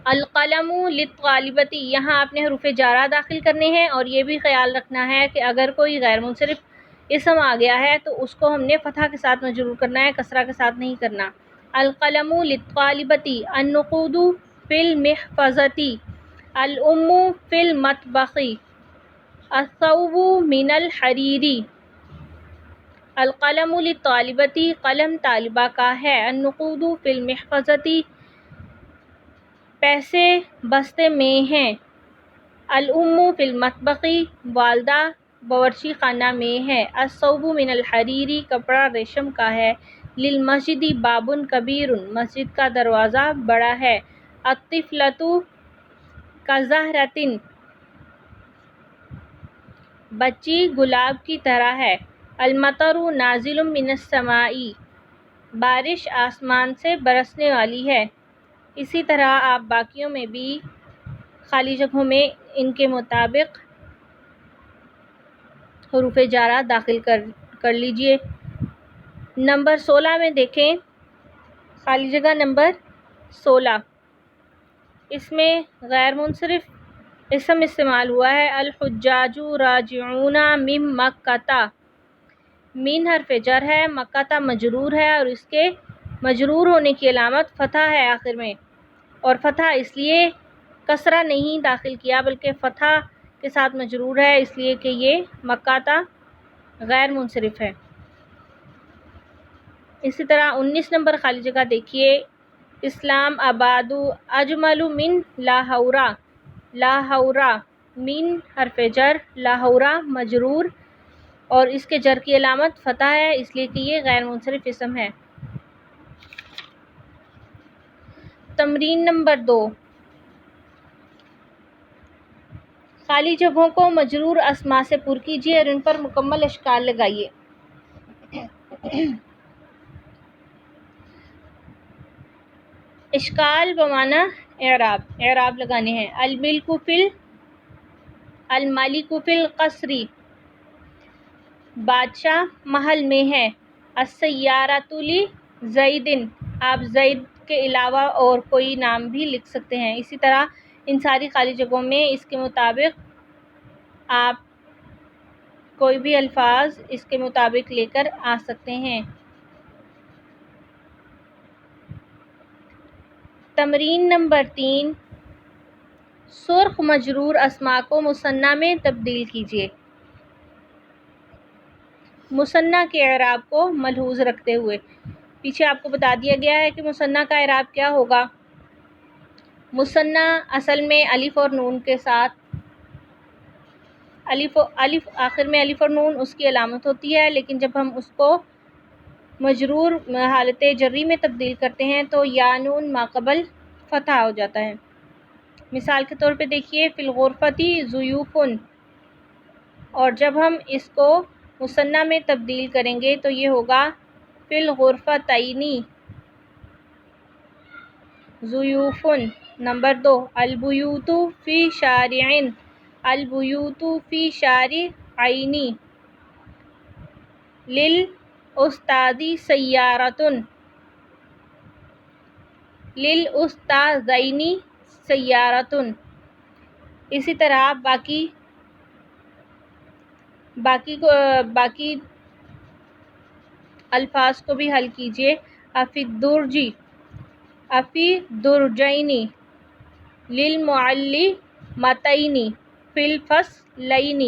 القلم للطالبتی، یہاں آپ نے حروف جارہ داخل کرنے ہیں، اور یہ بھی خیال رکھنا ہے کہ اگر کوئی غیر منصرف اسم آ گیا ہے تو اس کو ہم نے فتحہ کے ساتھ مجرور کرنا ہے، کسرہ کے ساتھ نہیں کرنا۔ القلم للطالبتی، النقود فی المحفظتی، الام فی المطبخ، الثوب من الحریری۔ القلم للطالبتی، قلم طالبہ کا ہے، النقود فی المحفظتی، پیسے بستے میں ہیں، الام فی المطبخ، والدہ باورچی خانہ میں ہے، الثوب من الحریری، کپڑا ریشم کا ہے، للمسجد باب کبیر، مسجد کا دروازہ بڑا ہے، الطفلۃ کزہرۃ، بچی گلاب کی طرح ہے، المطر نازل من السماء، بارش آسمان سے برسنے والی ہے۔ اسی طرح آپ باقیوں میں بھی خالی جگہوں میں ان کے مطابق حروف جارہ داخل کر لیجئے۔ نمبر 16 میں دیکھیں، خالی جگہ نمبر 16، اس میں غیر منصرف اسم استعمال ہوا ہے، الحجاج راجعون من مکہ، من حرف جر ہے، مکہ مجرور ہے، اور اس کے مجرور ہونے کی علامت فتح ہے آخر میں، اور فتح اس لیے کسرہ نہیں داخل کیا بلکہ فتح کے ساتھ مجرور ہے، اس لیے کہ یہ مکہ غیر منصرف ہے۔ اسی طرح 19 نمبر خالی جگہ دیکھیے، اسلام آباد اجمل من لاہورہ، لاہورہ من حرف جر، لاہورہ مجرور، اور اس کے جر کی علامت فتح ہے، اس لیے کہ یہ غیر منصرف اسم ہے۔ تمرین نمبر 2، خالی جگہوں کو مجرور اسماء سے پر کیجیے اور ان پر مکمل اشکال لگائیے۔ اشکال بمعنی اعراب، اعراب لگانے ہیں۔ الملک فی القصر، بادشاہ محل میں ہے، السیارۃ لزید، آپ زید کے علاوہ اور کوئی نام بھی لکھ سکتے ہیں۔ اسی طرح ان ساری خالی جگہوں میں اس کے مطابق آپ کوئی بھی الفاظ اس کے مطابق لے کر آ سکتے ہیں۔ تمرین نمبر 3، سرخ مجرور اسماء کو مثنیٰ میں تبدیل کیجیے، مثنیٰ کے اعراب کو ملحوظ رکھتے ہوئے۔ پیچھے آپ کو بتا دیا گیا ہے کہ مثنیٰ کا اعراب کیا ہوگا۔ مثنیٰ اصل میں الف اور نون کے ساتھ، الف آخر میں الف اور نون اس کی علامت ہوتی ہے، لیکن جب ہم اس کو مجرور حالت جری میں تبدیل کرتے ہیں تو یا نون ماقبل فتح ہو جاتا ہے۔ مثال کے طور پہ دیکھیے، فی الغرفۃ ضیوف، اور جب ہم اس کو مثنیٰ میں تبدیل کریں گے تو یہ ہوگا فی الغرفتین ضیوف۔ نمبر 2، البیوت فی شارع، البیوت فی شارعین، للاستاذ سیارۃ، للاستاذین سیارۃ۔ اسی طرح باقی الفاظ کو بھی حل کیجیے۔ افی الدرج، افی درجین، للمعلمتین، فی الفصلین۔